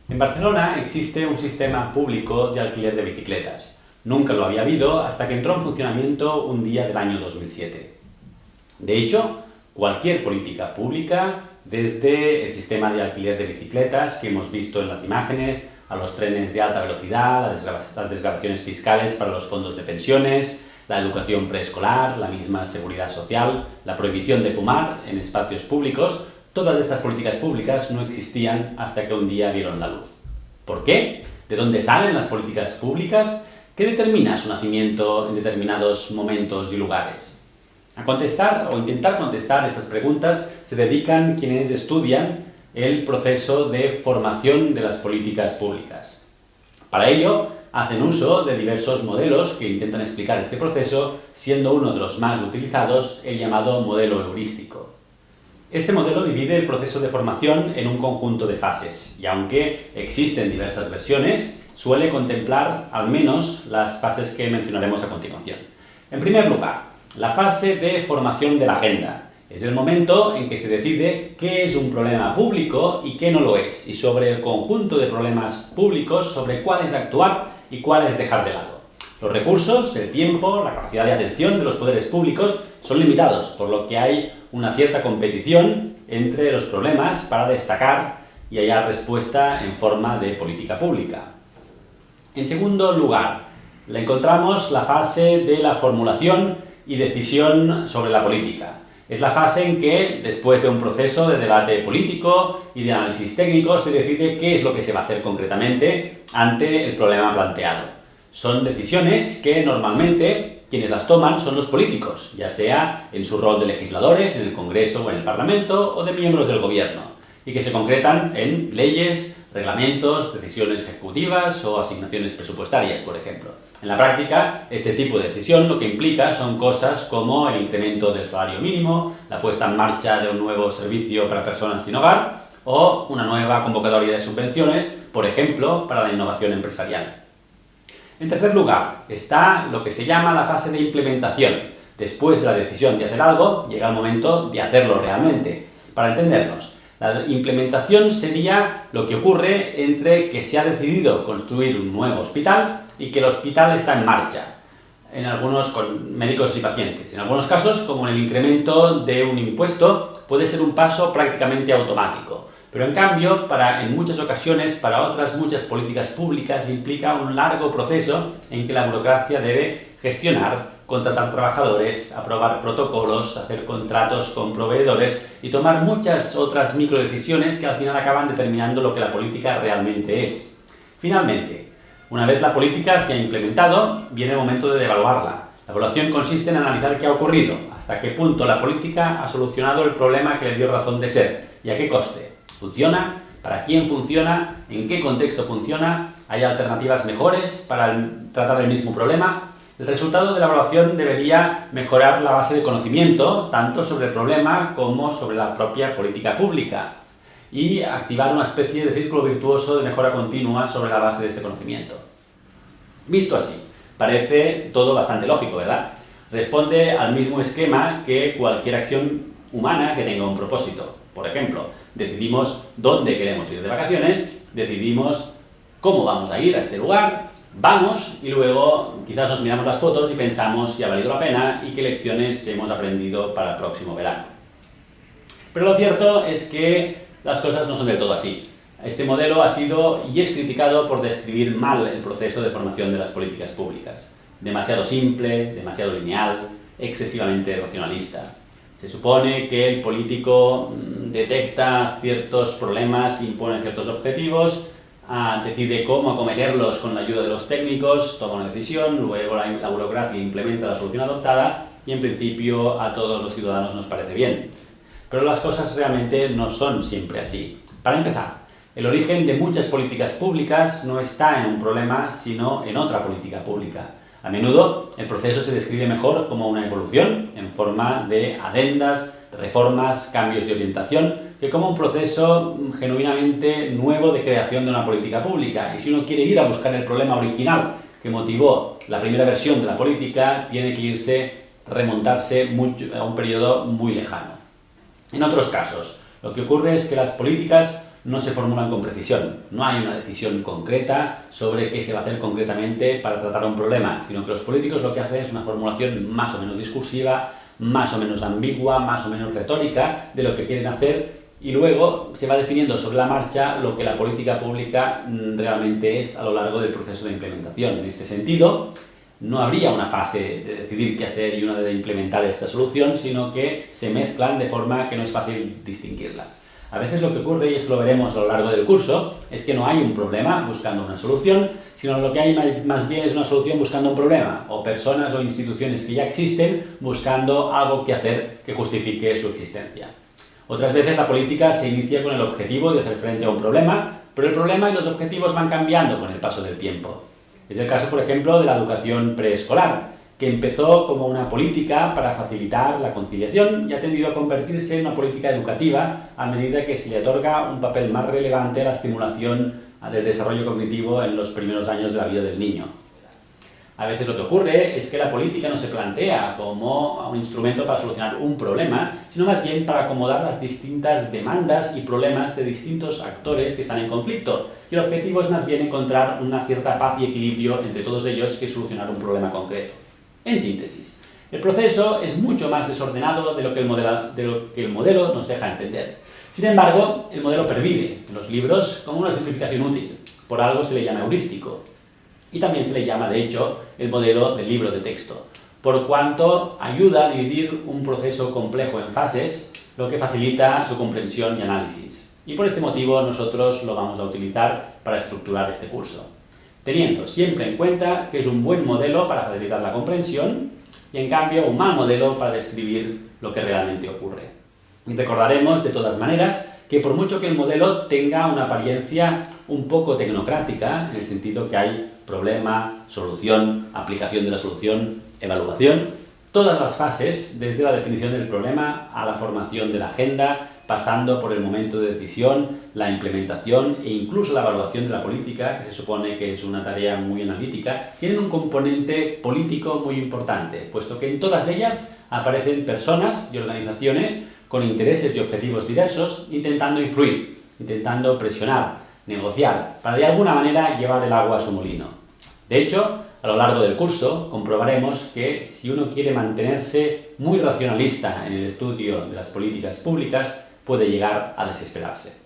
En Barcelona existe un sistema público de alquiler de bicicletas. Nunca lo había habido hasta que entró en funcionamiento un día del año 2007. De hecho, cualquier política pública, desde el sistema de alquiler de bicicletas que hemos visto en las imágenes, a los trenes de alta velocidad, las desgravaciones fiscales para los fondos de pensiones, la educación preescolar, la misma seguridad social, la prohibición de fumar en espacios públicos, todas estas políticas públicas no existían hasta que un día vieron la luz. ¿Por qué? ¿De dónde salen las políticas públicas? ¿Qué determina su nacimiento en determinados momentos y lugares? A contestar o intentar contestar estas preguntas se dedican quienes estudian el proceso de formación de las políticas públicas. Para ello, hacen uso de diversos modelos que intentan explicar este proceso, siendo uno de los más utilizados el llamado modelo heurístico. Este modelo divide el proceso de formación en un conjunto de fases, y aunque existen diversas versiones, suele contemplar al menos las fases que mencionaremos a continuación. En primer lugar, la fase de formación de la agenda. Es el momento en que se decide qué es un problema público y qué no lo es, y sobre el conjunto de problemas públicos, sobre cuáles actuar y cuáles dejar de lado. Los recursos, el tiempo, la capacidad de atención de los poderes públicos son limitados, por lo que hay una cierta competición entre los problemas para destacar y hallar respuesta en forma de política pública. En segundo lugar, le encontramos la fase de la formulación y decisión sobre la política. Es la fase en que, después de un proceso de debate político y de análisis técnico, se decide qué es lo que se va a hacer concretamente ante el problema planteado. Son decisiones que normalmente quienes las toman son los políticos, ya sea en su rol de legisladores, en el Congreso o en el Parlamento, o de miembros del Gobierno, y que se concretan en leyes, reglamentos, decisiones ejecutivas o asignaciones presupuestarias, por ejemplo. En la práctica, este tipo de decisión lo que implica son cosas como el incremento del salario mínimo, la puesta en marcha de un nuevo servicio para personas sin hogar o una nueva convocatoria de subvenciones, por ejemplo, para la innovación empresarial. En tercer lugar, está lo que se llama la fase de implementación. Después de la decisión de hacer algo, llega el momento de hacerlo realmente. Para entendernos, la implementación sería lo que ocurre entre que se ha decidido construir un nuevo hospital y que el hospital está en marcha, en algunos con médicos y pacientes. En algunos casos, como en el incremento de un impuesto, puede ser un paso prácticamente automático. Pero en cambio, en muchas ocasiones, para otras muchas políticas públicas, implica un largo proceso en que la burocracia debe gestionar, contratar trabajadores, aprobar protocolos, hacer contratos con proveedores y tomar muchas otras microdecisiones que al final acaban determinando lo que la política realmente es. Finalmente, una vez la política se ha implementado, viene el momento de evaluarla. La evaluación consiste en analizar qué ha ocurrido, hasta qué punto la política ha solucionado el problema que le dio razón de ser y a qué coste. ¿Funciona? ¿Para quién funciona? ¿En qué contexto funciona? ¿Hay alternativas mejores para tratar el mismo problema? El resultado de la evaluación debería mejorar la base de conocimiento, tanto sobre el problema como sobre la propia política pública, y activar una especie de círculo virtuoso de mejora continua sobre la base de este conocimiento. Visto así, parece todo bastante lógico, ¿verdad? Responde al mismo esquema que cualquier acción humana que tenga un propósito. Por ejemplo, decidimos dónde queremos ir de vacaciones, decidimos cómo vamos a ir a este lugar, vamos y luego quizás nos miramos las fotos y pensamos si ha valido la pena y qué lecciones hemos aprendido para el próximo verano. Pero lo cierto es que las cosas no son del todo así. Este modelo ha sido y es criticado por describir mal el proceso de formación de las políticas públicas. Demasiado simple, demasiado lineal, excesivamente racionalista. Se supone que el político detecta ciertos problemas, impone ciertos objetivos, decide cómo acometerlos con la ayuda de los técnicos, toma una decisión, luego la burocracia implementa la solución adoptada y en principio a todos los ciudadanos nos parece bien. Pero las cosas realmente no son siempre así. Para empezar, el origen de muchas políticas públicas no está en un problema, sino en otra política pública. A menudo el proceso se describe mejor como una evolución en forma de adendas, reformas, cambios de orientación, que como un proceso genuinamente nuevo de creación de una política pública. Y si uno quiere ir a buscar el problema original que motivó la primera versión de la política, tiene que remontarse a un periodo muy lejano. En otros casos, lo que ocurre es que las políticas no se formulan con precisión. No hay una decisión concreta sobre qué se va a hacer concretamente para tratar un problema, sino que los políticos lo que hacen es una formulación más o menos discursiva, más o menos ambigua, más o menos retórica de lo que quieren hacer, y luego se va definiendo sobre la marcha lo que la política pública realmente es a lo largo del proceso de implementación. En este sentido, no habría una fase de decidir qué hacer y una de implementar esta solución, sino que se mezclan de forma que no es fácil distinguirlas. A veces lo que ocurre, y esto lo veremos a lo largo del curso, es que no hay un problema buscando una solución, sino lo que hay más bien es una solución buscando un problema, o personas o instituciones que ya existen buscando algo que hacer que justifique su existencia. Otras veces la política se inicia con el objetivo de hacer frente a un problema, pero el problema y los objetivos van cambiando con el paso del tiempo. Es el caso, por ejemplo, de la educación preescolar, que empezó como una política para facilitar la conciliación y ha tendido a convertirse en una política educativa a medida que se le otorga un papel más relevante a la estimulación del desarrollo cognitivo en los primeros años de la vida del niño. A veces lo que ocurre es que la política no se plantea como un instrumento para solucionar un problema, sino más bien para acomodar las distintas demandas y problemas de distintos actores que están en conflicto. Y el objetivo es más bien encontrar una cierta paz y equilibrio entre todos ellos que solucionar un problema concreto. En síntesis, el proceso es mucho más desordenado de lo que el modelo nos deja entender. Sin embargo, el modelo pervive en los libros como una simplificación útil. Por algo se le llama heurístico. Y también se le llama, de hecho, el modelo del libro de texto, por cuanto ayuda a dividir un proceso complejo en fases, lo que facilita su comprensión y análisis. Y por este motivo nosotros lo vamos a utilizar para estructurar este curso, teniendo siempre en cuenta que es un buen modelo para facilitar la comprensión y, en cambio, un mal modelo para describir lo que realmente ocurre. Y recordaremos, de todas maneras, que por mucho que el modelo tenga una apariencia un poco tecnocrática, en el sentido que hay problema, solución, aplicación de la solución, evaluación, todas las fases, desde la definición del problema a la formación de la agenda, pasando por el momento de decisión, la implementación e incluso la evaluación de la política, que se supone que es una tarea muy analítica, tienen un componente político muy importante, puesto que en todas ellas aparecen personas y organizaciones con intereses y objetivos diversos, intentando influir, intentando presionar, negociar, para de alguna manera llevar el agua a su molino. De hecho, a lo largo del curso comprobaremos que si uno quiere mantenerse muy racionalista en el estudio de las políticas públicas, puede llegar a desesperarse.